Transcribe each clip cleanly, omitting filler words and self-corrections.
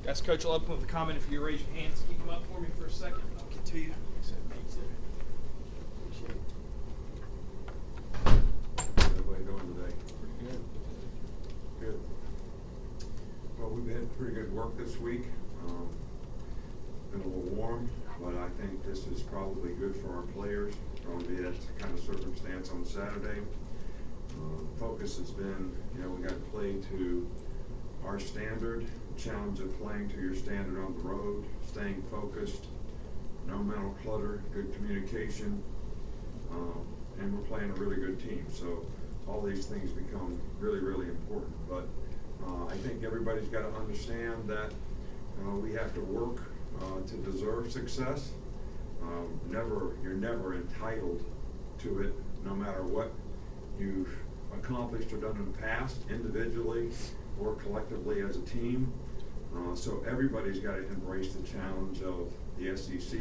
Guys, Coach will open with a comment. If you raise your hands, keep them up for me for a second. I'll get to you. Thanks, sir. Appreciate it. How's everybody doing today? Pretty good. Good. Well, we've had pretty good work this week. Been a little warm, but I think this is probably good for our players. Probably that kind of circumstance on Saturday. Focus has been, we got to play to our standard, challenge of playing to your standard on the road, staying focused, no mental clutter, good communication, and we're playing a really good team. So all these things become really, really important. But I think everybody's got to understand that we have to work to deserve success. You're never entitled to it, no matter what you've accomplished or done in the past, individually or collectively as a team. So everybody's got to embrace the challenge of the SEC,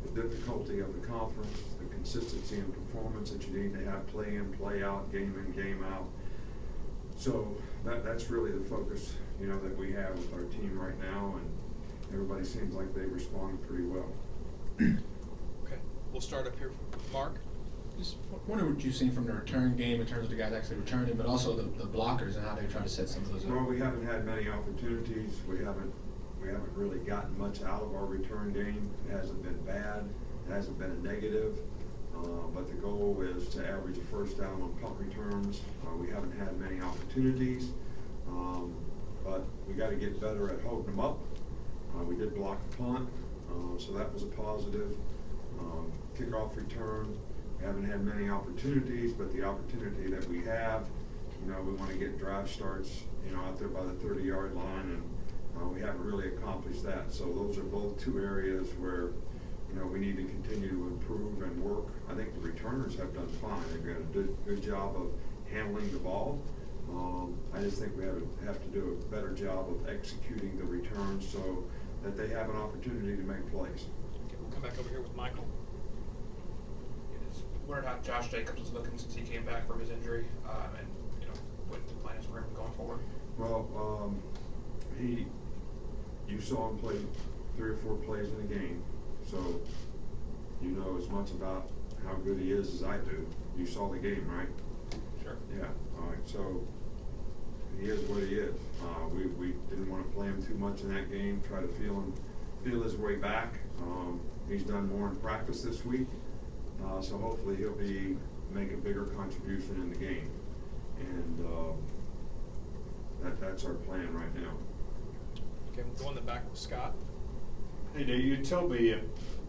the difficulty of the conference, the consistency in performance that you need to have play in, play out, game in, game out. So that's really the focus, that we have with our team right now, and everybody seems like they responded pretty well. Okay, we'll start up here with Mark. Just wonder what you've seen from the return game in terms of the guys actually returning, but also the blockers and how they try to set some of those up. Well, we haven't had many opportunities. We haven't really gotten much out of our return game. It hasn't been bad. It hasn't been a negative. But the goal is to average a first down on punt returns. We haven't had many opportunities, but we got to get better at holding them up. We did block the punt, so that was a positive. Kickoff return. We haven't had many opportunities, but the opportunity that we have, we want to get drive starts, out there by the 30-yard line, and we haven't really accomplished that. So those are both two areas where, we need to continue to improve and work. I think the returners have done fine. They've got a good job of handling the ball. I just think we have to do a better job of executing the returns so that they have an opportunity to make plays. Okay, we'll come back over here with Michael. Wondered how Josh Jacobs was looking since he came back from his injury, and what the plan is for him going forward. Well, you saw him play 3 or 4 plays in the game, so you know as much about how good he is as I do. You saw the game, right? Sure. Yeah. All right. So he is what he is. We didn't want to play him too much in that game. Try to feel his way back. He's done more in practice this week. So hopefully he'll make a bigger contribution in the game, and that's our plan right now. Okay, we'll go in the back with Scott. Hey, Dave, you told me a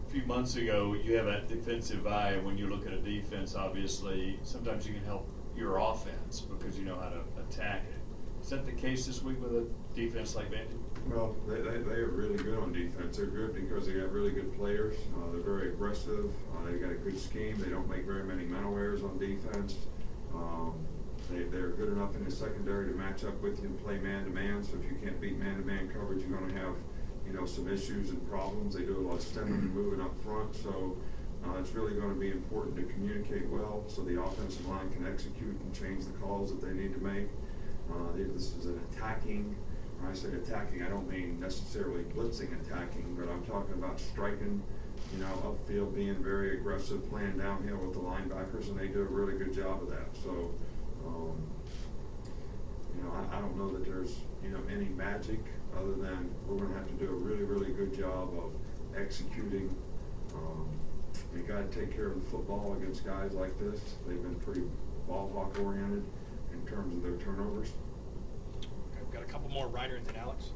few months ago you have a defensive eye. When you look at a defense, obviously, sometimes you can help your offense because you know how to attack it. Is that the case this week with a defense like Vandy? Well, they are really good on defense. They're good because they have really good players. They're very aggressive. They've got a good scheme. They don't make very many mental errors on defense. They're good enough in the secondary to match up with you and play man-to-man. So if you can't beat man-to-man coverage, you're going to have some issues and problems. They do a lot of stemming and moving up front. So it's really going to be important to communicate well so the offensive line can execute and change the calls that they need to make. This is an attacking. When I say attacking, I don't mean necessarily blitzing attacking, but I'm talking about striking, upfield, being very aggressive, playing downhill with the linebackers, and they do a really good job of that. So, I don't know that there's, any magic other than we're going to have to do a really, really good job of executing. You got to take care of the football against guys like this. They've been pretty ball hawk oriented in terms of their turnovers. Okay, we've got a couple more, Ryder and then Alex.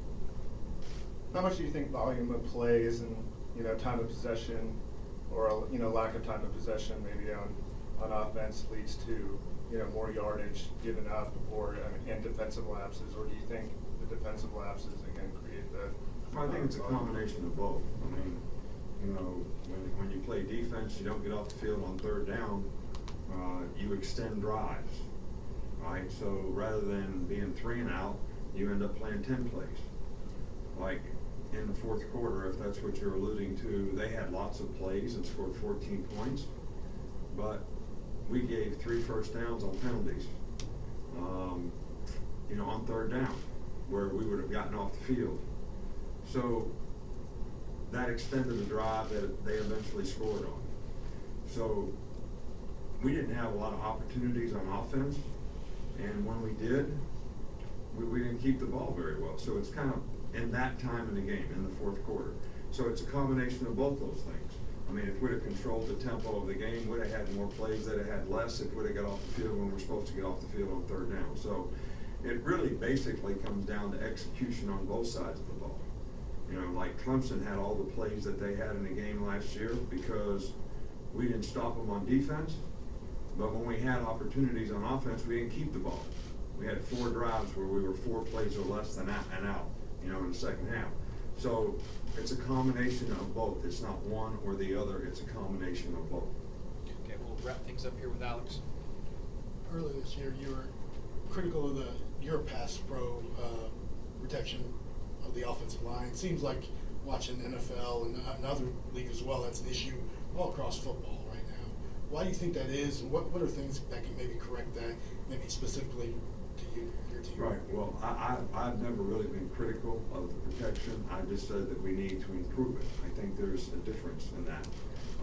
How much do you think volume of plays and time of possession, or lack of time of possession maybe on offense leads to more yardage given up and defensive lapses, or do you think the defensive lapses again create the? Well, I think it's a combination of both. I mean, when you play defense, you don't get off the field on 3rd down. You extend drives, right? So rather than being 3 and out, you end up playing 10 plays. Like in the 4th quarter, if that's what you're alluding to, they had lots of plays and scored 14 points, but we gave 3 first downs on penalties, on 3rd down, where we would have gotten off the field. So that extended the drive that they eventually scored on. So we didn't have a lot of opportunities on offense, and when we did, we didn't keep the ball very well. So it's kind of in that time in the game, in the fourth quarter. So it's a combination of both those things. I mean, if we'd have controlled the tempo of the game, we'd have had more plays, they'd have had less if we'd have got off the field when we're supposed to get off the field on third down. So it really basically comes down to execution on both sides of the ball. You know, like Clemson had all the plays that they had in the game last year because we didn't stop them on defense, but when we had opportunities on offense, we didn't keep the ball. We had 4 drives where we were 4 plays or less than out, you know, in the second half. So it's a combination of both. It's not one or the other. It's a combination of both. Okay, we'll wrap things up here with Alex. Earlier this year, you were critical of your pass pro protection of the offensive line. It seems like watching NFL and other leagues as well, that's an issue all across football right now. Why do you think that is, and what are things that can maybe correct that, maybe specifically to you, your team? Right. Well, I've never really been critical of the protection. I just said that we need to improve it. I think there's a difference in that.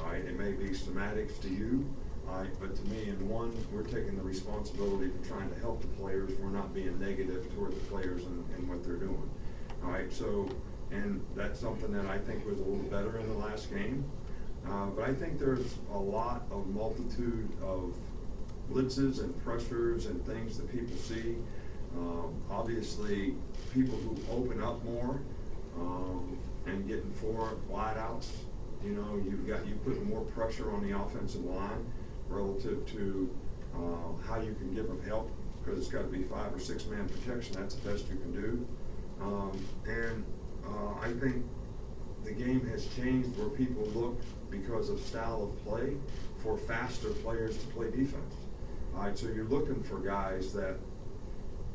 All right. It may be semantics to you, all right, but to me, in one, we're taking the responsibility for trying to help the players. We're not being negative toward the players and what they're doing. All right. So, and that's something that I think was a little better in the last game. But I think there's a lot of multitude of blitzes and pressures and things that people see. Obviously, people who open up more and getting 4 wideouts, you know, you put more pressure on the offensive line relative to how you can give them help, because it's got to be 5 or 6 man protection. That's the best you can do. I think the game has changed where people look, because of style of play, for faster players to play defense. All right, so you're looking for guys that,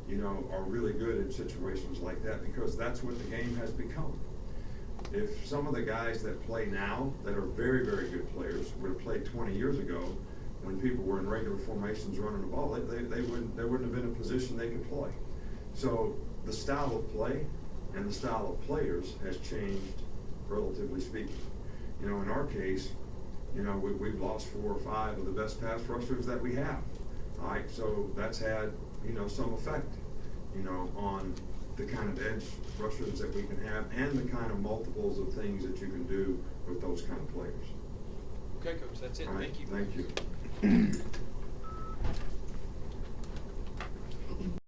you know, are really good in situations like that, because that's what the game has become. If some of the guys that play now that are very, very good players would have played 20 years ago, when people were in regular formations running the ball, they wouldn't have been in a position they could play. So the style of play and the style of players has changed, relatively speaking. You know, in our case, you know, we've lost 4 or 5 of the best pass rushers that we have. All right, so that's had, you know, some effect, you know, on the kind of edge rushers that we can have and the kind of multiples of things that you can do with those kind of players. Okay, Coach, that's it. All right, Thank you. Thank you.